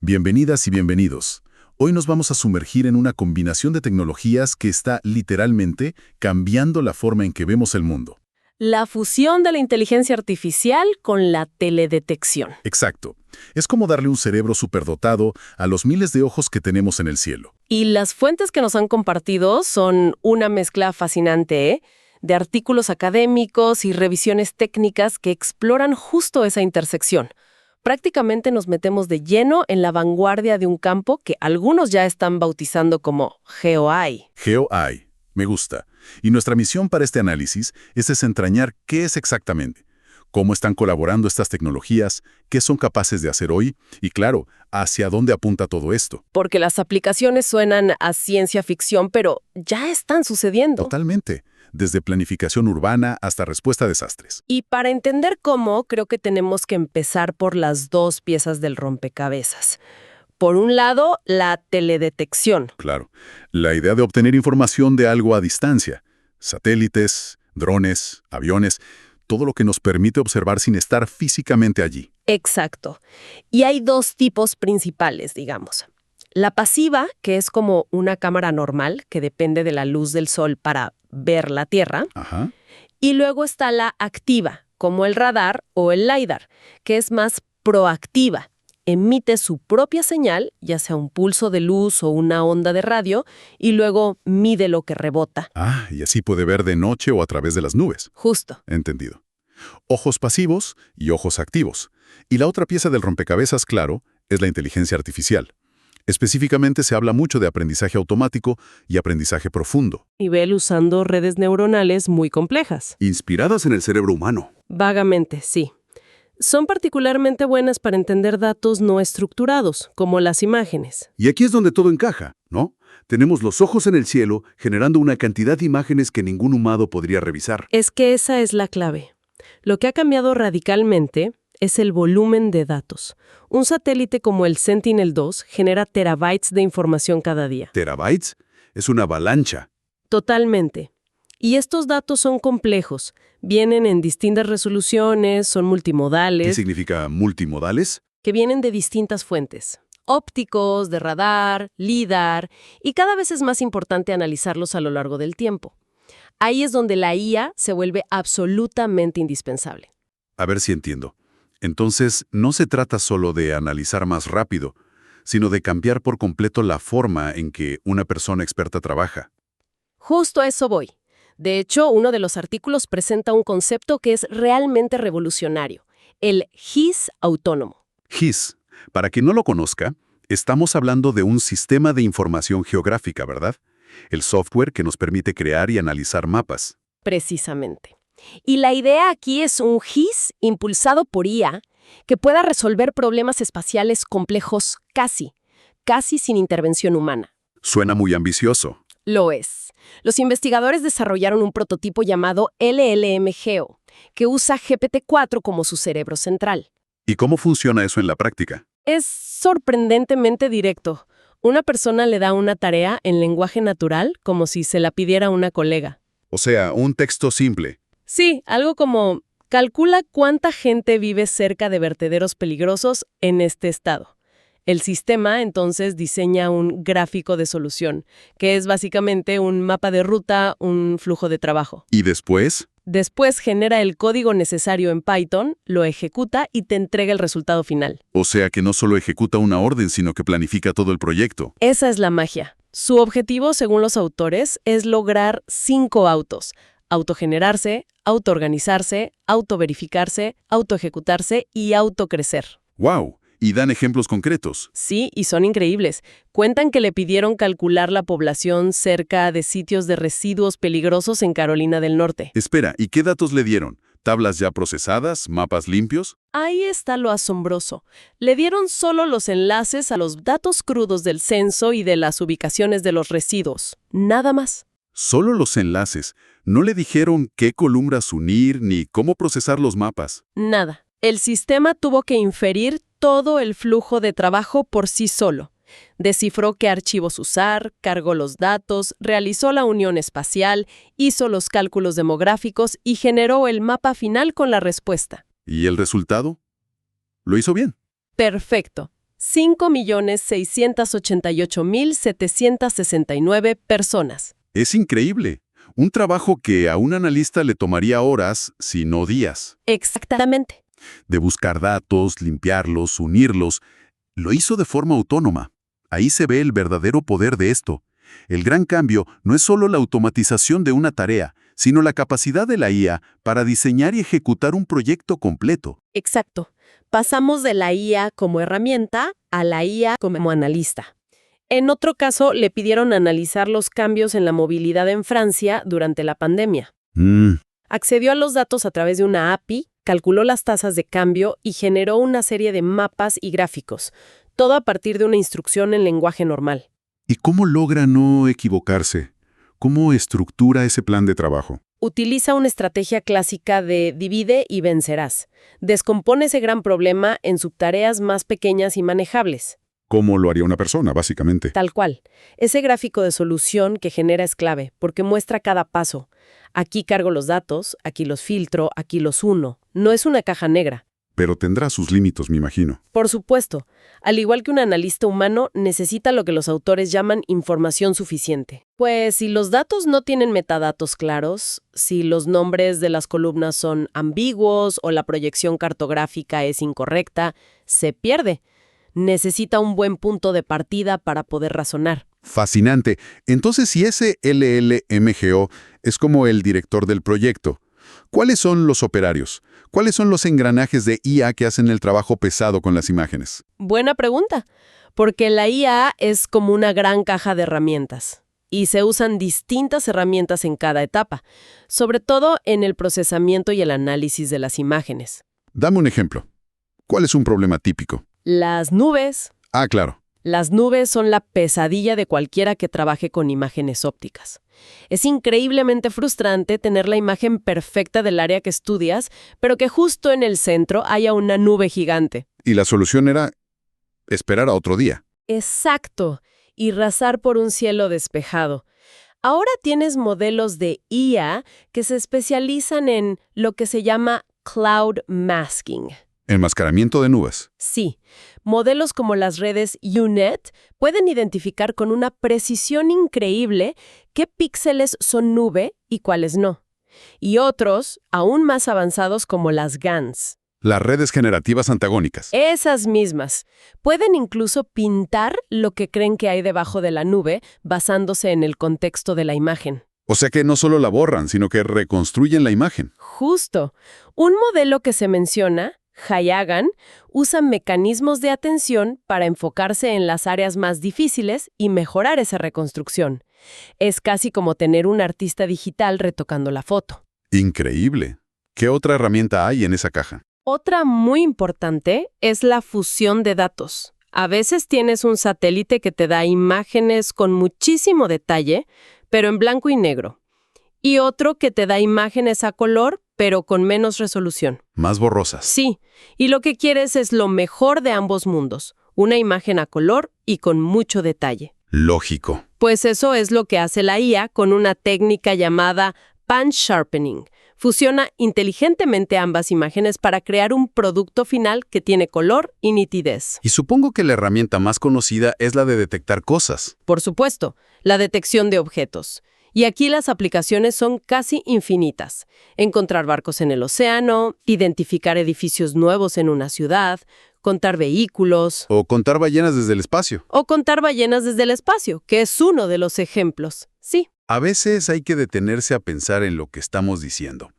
Bienvenidas y bienvenidos. Hoy nos vamos a sumergir en una combinación de tecnologías que está literalmente cambiando la forma en que vemos el mundo. La fusión de la inteligencia artificial con la teledetección. Exacto. Es como darle un cerebro superdotado a los miles de ojos que tenemos en el cielo. Y las fuentes que nos han compartido son una mezcla fascinante, de artículos académicos y revisiones técnicas que exploran justo esa intersección. Prácticamente nos metemos de lleno en la vanguardia de un campo que algunos ya están bautizando como GeoAI. GeoAI. Me gusta. Y nuestra misión para este análisis es desentrañar qué es exactamente, cómo están colaborando estas tecnologías, qué son capaces de hacer hoy y, claro, hacia dónde apunta todo esto. Porque las aplicaciones suenan a ciencia ficción, pero ya están sucediendo. Totalmente. Desde planificación urbana hasta respuesta a desastres. Y para entender cómo, creo que tenemos que empezar por las dos piezas del rompecabezas. Por un lado, la teledetección. Claro. La idea de obtener información de algo a distancia. Satélites, drones, aviones, todo lo que nos permite observar sin estar físicamente allí. Exacto. Y hay dos tipos principales, digamos. La pasiva, que es como una cámara normal, que depende de la luz del sol para ver la Tierra. Ajá. Y luego está la activa, como el radar o el LiDAR, que es más proactiva. Emite su propia señal, ya sea un pulso de luz o una onda de radio, y luego mide lo que rebota. Ah, y así puede ver de noche o a través de las nubes. Justo. Entendido. Ojos pasivos y ojos activos. Y la otra pieza del rompecabezas, claro, es la inteligencia artificial. Específicamente se habla mucho de aprendizaje automático y aprendizaje profundo. Nivel usando redes neuronales muy complejas. Inspiradas en el cerebro humano. Vagamente, sí. Son particularmente buenas para entender datos no estructurados, como las imágenes. Y aquí es donde todo encaja, ¿no? Tenemos los ojos en el cielo generando una cantidad de imágenes que ningún humano podría revisar. Es que esa es la clave. Lo que ha cambiado radicalmente es el volumen de datos. Un satélite como el Sentinel-2 genera terabytes de información cada día. ¿Terabytes? Es una avalancha. Totalmente. Y estos datos son complejos. Vienen en distintas resoluciones, son ¿Qué multimodales, significa multimodales? que vienen de distintas fuentes. Ópticos, de radar, LIDAR, y cada vez es más importante analizarlos a lo largo del tiempo. Ahí es donde la IA se vuelve absolutamente indispensable. A ver si entiendo. Entonces, no se trata solo de analizar más rápido, sino de cambiar por completo la forma en que una persona experta trabaja. Justo a eso voy. De hecho, uno de los artículos presenta un concepto que es realmente revolucionario, el GIS autónomo. GIS, para quien no lo conozca, estamos hablando de un sistema de información geográfica, ¿verdad? El software que nos permite crear y analizar mapas. Precisamente. Y la idea aquí es un GIS impulsado por IA que pueda resolver problemas espaciales complejos casi sin intervención humana. Suena muy ambicioso. Lo es. Los investigadores desarrollaron un prototipo llamado LLM-GEO, que usa GPT-4 como su cerebro central. ¿Y cómo funciona eso en la práctica? Es sorprendentemente directo. Una persona le da una tarea en lenguaje natural como si se la pidiera una colega. O sea, un texto simple. Sí, algo como, calcula cuánta gente vive cerca de vertederos peligrosos en este estado. El sistema entonces diseña un gráfico de solución, que es básicamente un mapa de ruta, un flujo de trabajo. ¿Y después? Después genera el código necesario en Python, lo ejecuta y te entrega el resultado final. O sea que no solo ejecuta una orden, sino que planifica todo el proyecto. Esa es la magia. Su objetivo, según los autores, es lograr 5 autos: autogenerarse, autoorganizarse, autoverificarse, autoejecutarse y autocrecer. ¡Wow! Y dan ejemplos concretos. Sí, y son increíbles. Cuentan que le pidieron calcular la población cerca de sitios de residuos peligrosos en Carolina del Norte. Espera, ¿y qué datos le dieron? ¿Tablas ya procesadas? ¿Mapas limpios? Ahí está lo asombroso. Le dieron solo los enlaces a los datos crudos del censo y de las ubicaciones de los residuos. Nada más. Solo los enlaces. No le dijeron qué columnas unir ni cómo procesar los mapas. Nada. El sistema tuvo que inferir todo el flujo de trabajo por sí solo. Descifró qué archivos usar, cargó los datos, realizó la unión espacial, hizo los cálculos demográficos y generó el mapa final con la respuesta. ¿Y el resultado? ¿Lo hizo bien? Perfecto. 5.688.769 personas. Es increíble. Un trabajo que a un analista le tomaría horas, si no días. Exactamente. De buscar datos, limpiarlos, unirlos. Lo hizo de forma autónoma. Ahí se ve el verdadero poder de esto. El gran cambio no es solo la automatización de una tarea, sino la capacidad de la IA para diseñar y ejecutar un proyecto completo. Exacto. Pasamos de la IA como herramienta a la IA como analista. En otro caso, le pidieron analizar los cambios en la movilidad en Francia durante la pandemia. Accedió a los datos a través de una API, calculó las tasas de cambio y generó una serie de mapas y gráficos, todo a partir de una instrucción en lenguaje normal. ¿Y cómo logra no equivocarse? ¿Cómo estructura ese plan de trabajo? Utiliza una estrategia clásica de divide y vencerás. Descompone ese gran problema en subtareas más pequeñas y manejables. ¿Cómo lo haría una persona, básicamente? Tal cual. Ese gráfico de solución que genera es clave, porque muestra cada paso. Aquí cargo los datos, aquí los filtro, aquí los uno. No es una caja negra. Pero tendrá sus límites, me imagino. Por supuesto. Al igual que un analista humano, necesita lo que los autores llaman información suficiente. Pues si los datos no tienen metadatos claros, si los nombres de las columnas son ambiguos o la proyección cartográfica es incorrecta, se pierde. Necesita un buen punto de partida para poder razonar. Fascinante. Entonces, si ese LLMGO es como el director del proyecto, ¿cuáles son los operarios? ¿Cuáles son los engranajes de IA que hacen el trabajo pesado con las imágenes? Buena pregunta, porque la IA es como una gran caja de herramientas y se usan distintas herramientas en cada etapa, sobre todo en el procesamiento y el análisis de las imágenes. Dame un ejemplo. ¿Cuál es un problema típico? Las nubes. Ah, claro. Las nubes son la pesadilla de cualquiera que trabaje con imágenes ópticas. Es increíblemente frustrante tener la imagen perfecta del área que estudias, pero que justo en el centro haya una nube gigante. Y la solución era esperar a otro día. Exacto, y rasar por un cielo despejado. Ahora tienes modelos de IA que se especializan en lo que se llama cloud masking. Enmascaramiento de nubes. Sí, modelos como las redes U-Net pueden identificar con una precisión increíble qué píxeles son nube y cuáles no. Y otros, aún más avanzados como las GANs. Las redes generativas antagónicas. Esas mismas. Pueden incluso pintar lo que creen que hay debajo de la nube basándose en el contexto de la imagen. O sea que no solo la borran, sino que reconstruyen la imagen. Justo. Un modelo que se menciona, Hayagan, usa mecanismos de atención para enfocarse en las áreas más difíciles y mejorar esa reconstrucción. Es casi como tener un artista digital retocando la foto. Increíble. ¿Qué otra herramienta hay en esa caja? Otra muy importante es la fusión de datos. A veces tienes un satélite que te da imágenes con muchísimo detalle, pero en blanco y negro. Y otro que te da imágenes a color, pero con menos resolución. Más borrosas. Sí, y lo que quieres es lo mejor de ambos mundos, una imagen a color y con mucho detalle. Lógico. Pues eso es lo que hace la IA con una técnica llamada pan sharpening. Fusiona inteligentemente ambas imágenes para crear un producto final que tiene color y nitidez. Y supongo que la herramienta más conocida es la de detectar cosas. Por supuesto, la detección de objetos. Y aquí las aplicaciones son casi infinitas. Encontrar barcos en el océano, identificar edificios nuevos en una ciudad, contar vehículos. O contar ballenas desde el espacio. O contar ballenas desde el espacio, que es uno de los ejemplos. Sí. A veces hay que detenerse a pensar en lo que estamos diciendo.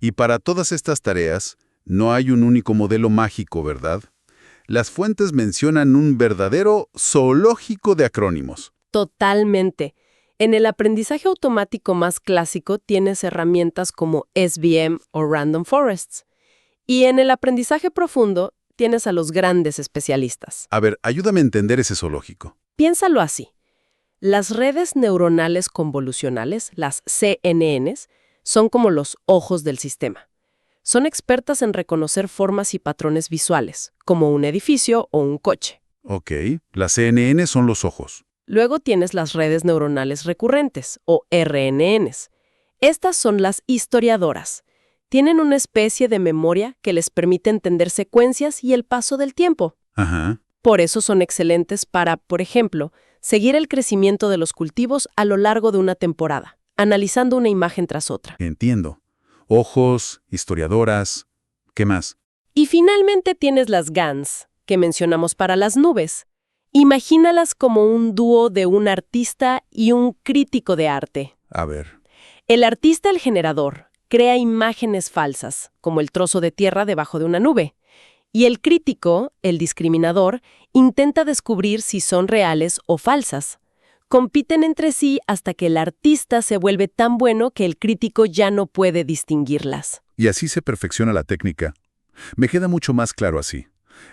Y para todas estas tareas, no hay un único modelo mágico, ¿verdad? Las fuentes mencionan un verdadero zoológico de acrónimos. Totalmente. En el aprendizaje automático más clásico tienes herramientas como SVM o Random Forests. Y en el aprendizaje profundo tienes a los grandes especialistas. A ver, ayúdame a entender ese zoológico. Piénsalo así. Las redes neuronales convolucionales, las CNNs, son como los ojos del sistema. Son expertas en reconocer formas y patrones visuales, como un edificio o un coche. Ok, las CNN son los ojos. Luego tienes las redes neuronales recurrentes, o RNNs. Estas son las historiadoras. Tienen una especie de memoria que les permite entender secuencias y el paso del tiempo. Ajá. Por eso son excelentes para, por ejemplo, seguir el crecimiento de los cultivos a lo largo de una temporada, analizando una imagen tras otra. Entiendo. Ojos, historiadoras, ¿qué más? Y finalmente tienes las GANs, que mencionamos para las nubes. Imagínalas como un dúo de un artista y un crítico de arte. A ver. El artista, el generador, crea imágenes falsas, como el trozo de tierra debajo de una nube. Y el crítico, el discriminador, intenta descubrir si son reales o falsas. Compiten entre sí hasta que el artista se vuelve tan bueno que el crítico ya no puede distinguirlas. Y así se perfecciona la técnica. Me queda mucho más claro así.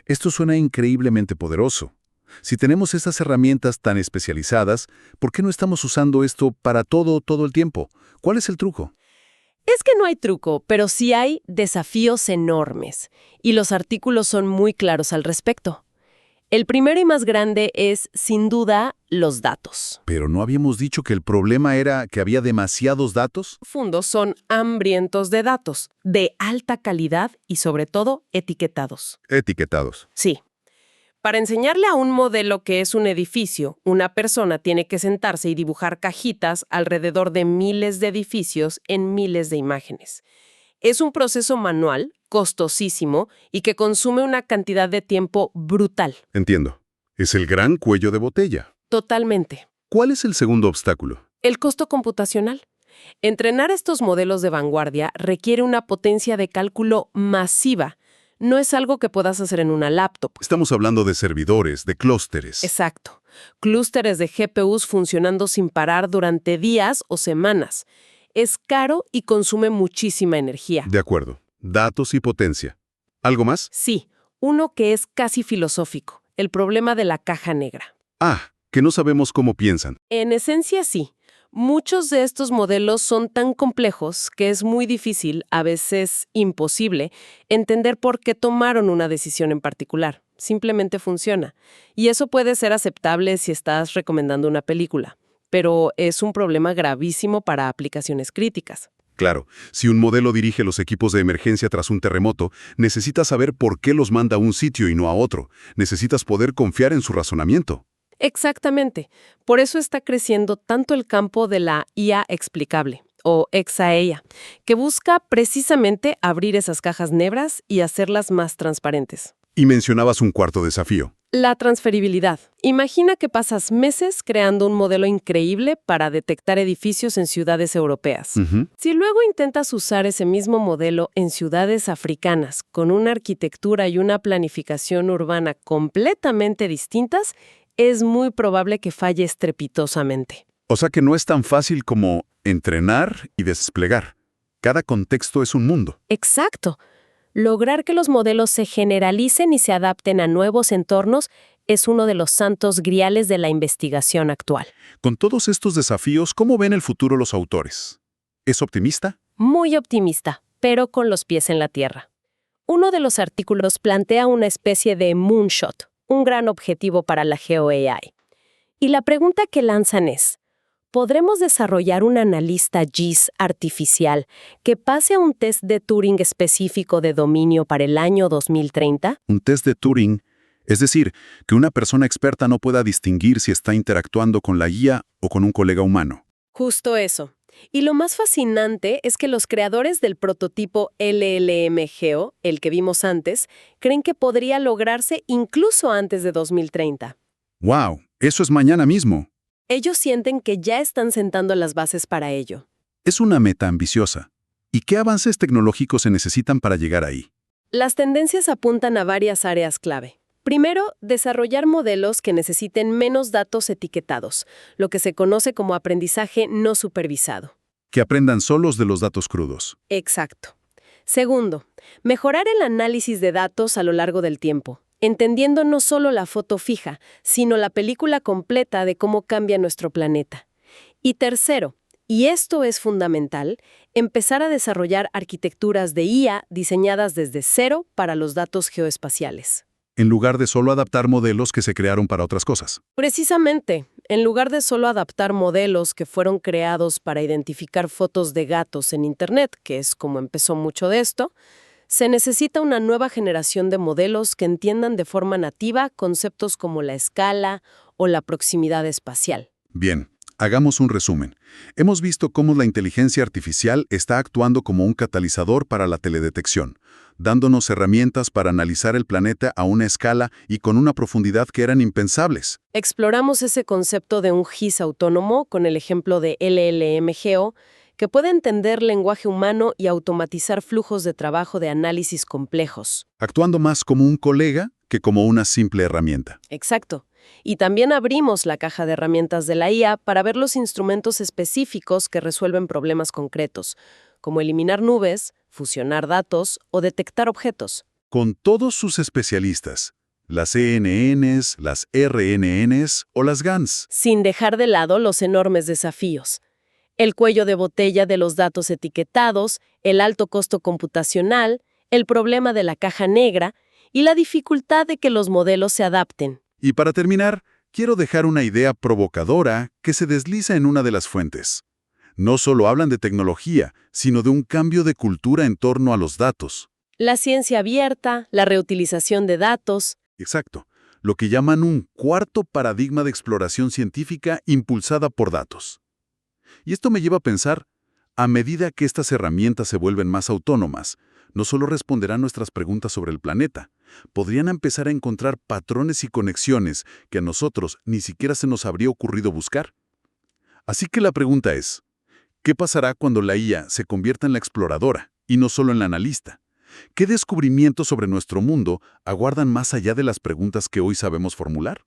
Esto suena increíblemente poderoso. Si tenemos estas herramientas tan especializadas, ¿por qué no estamos usando esto para todo el tiempo? ¿Cuál es el truco? Es que no hay truco, pero sí hay desafíos enormes, y los artículos son muy claros al respecto. El primero y más grande es, sin duda, los datos. ¿Pero no habíamos dicho que el problema era que había demasiados datos? Fundos son hambrientos de datos, de alta calidad y, sobre todo, etiquetados. Etiquetados. Sí. Para enseñarle a un modelo que es un edificio, una persona tiene que sentarse y dibujar cajitas alrededor de miles de edificios en miles de imágenes. Es un proceso manual, costosísimo y que consume una cantidad de tiempo brutal. Entiendo. Es el gran cuello de botella. Totalmente. ¿Cuál es el segundo obstáculo? El costo computacional. Entrenar estos modelos de vanguardia requiere una potencia de cálculo masiva. No es algo que puedas hacer en una laptop. Estamos hablando de servidores, de clústeres. Exacto. Clústeres de GPUs funcionando sin parar durante días o semanas. Es caro y consume muchísima energía. De acuerdo. Datos y potencia. ¿Algo más? Sí, uno que es casi filosófico, el problema de la caja negra. Ah, que no sabemos cómo piensan. En esencia, sí. Muchos de estos modelos son tan complejos que es muy difícil, a veces imposible, entender por qué tomaron una decisión en particular. Simplemente funciona. Y eso puede ser aceptable si estás recomendando una película, pero es un problema gravísimo para aplicaciones críticas. Claro, si un modelo dirige los equipos de emergencia tras un terremoto, necesitas saber por qué los manda a un sitio y no a otro. Necesitas poder confiar en su razonamiento. Exactamente. Por eso está creciendo tanto el campo de la IA explicable, o XAEA, que busca precisamente abrir esas cajas negras y hacerlas más transparentes. Y mencionabas un cuarto desafío. La transferibilidad. Imagina que pasas meses creando un modelo increíble para detectar edificios en ciudades europeas. Si luego intentas usar ese mismo modelo en ciudades africanas, con una arquitectura y una planificación urbana completamente distintas, es muy probable que falle estrepitosamente. O sea que no es tan fácil como entrenar y desplegar. Cada contexto es un mundo. Exacto. Lograr que los modelos se generalicen y se adapten a nuevos entornos es uno de los santos griales de la investigación actual. Con todos estos desafíos, ¿cómo ven el futuro los autores? ¿Es optimista? Muy optimista, pero con los pies en la tierra. Uno de los artículos plantea una especie de moonshot, un gran objetivo para la GeoAI. Y la pregunta que lanzan es, ¿podremos desarrollar un analista GIS artificial que pase a un test de Turing específico de dominio para el año 2030? Un test de Turing, es decir, que una persona experta no pueda distinguir si está interactuando con la guía o con un colega humano. Justo eso. Y lo más fascinante es que los creadores del prototipo LLM-Geo, el que vimos antes, creen que podría lograrse incluso antes de 2030. ¡Wow! Eso es mañana mismo. Ellos sienten que ya están sentando las bases para ello. Es una meta ambiciosa. ¿Y qué avances tecnológicos se necesitan para llegar ahí? Las tendencias apuntan a varias áreas clave. Primero, desarrollar modelos que necesiten menos datos etiquetados, lo que se conoce como aprendizaje no supervisado. Que aprendan solos de los datos crudos. Exacto. Segundo, mejorar el análisis de datos a lo largo del tiempo, entendiendo no solo la foto fija, sino la película completa de cómo cambia nuestro planeta. Y tercero, y esto es fundamental, empezar a desarrollar arquitecturas de IA diseñadas desde cero para los datos geoespaciales. En lugar de solo adaptar modelos que se crearon para otras cosas. Precisamente, en lugar de solo adaptar modelos que fueron creados para identificar fotos de gatos en Internet, que es como empezó mucho de esto, Se necesita una nueva generación de modelos que entiendan de forma nativa conceptos como la escala o la proximidad espacial. Bien, hagamos un resumen. Hemos visto cómo la inteligencia artificial está actuando como un catalizador para la teledetección, dándonos herramientas para analizar el planeta a una escala y con una profundidad que eran impensables. Exploramos ese concepto de un GIS autónomo con el ejemplo de LLM-GEO, que puede entender lenguaje humano y automatizar flujos de trabajo de análisis complejos. Actuando más como un colega que como una simple herramienta. Exacto. Y también abrimos la caja de herramientas de la IA para ver los instrumentos específicos que resuelven problemas concretos, como eliminar nubes, fusionar datos o detectar objetos. Con todos sus especialistas, las CNNs, las RNNs o las GANs. Sin dejar de lado los enormes desafíos. El cuello de botella de los datos etiquetados, el alto costo computacional, el problema de la caja negra y la dificultad de que los modelos se adapten. Y para terminar, quiero dejar una idea provocadora que se desliza en una de las fuentes. No solo hablan de tecnología, sino de un cambio de cultura en torno a los datos. La ciencia abierta, la reutilización de datos. Exacto, lo que llaman un cuarto paradigma de exploración científica impulsada por datos. Y esto me lleva a pensar, a medida que estas herramientas se vuelven más autónomas, no solo responderán nuestras preguntas sobre el planeta, podrían empezar a encontrar patrones y conexiones que a nosotros ni siquiera se nos habría ocurrido buscar. Así que la pregunta es, ¿qué pasará cuando la IA se convierta en la exploradora y no solo en la analista? ¿Qué descubrimientos sobre nuestro mundo aguardan más allá de las preguntas que hoy sabemos formular?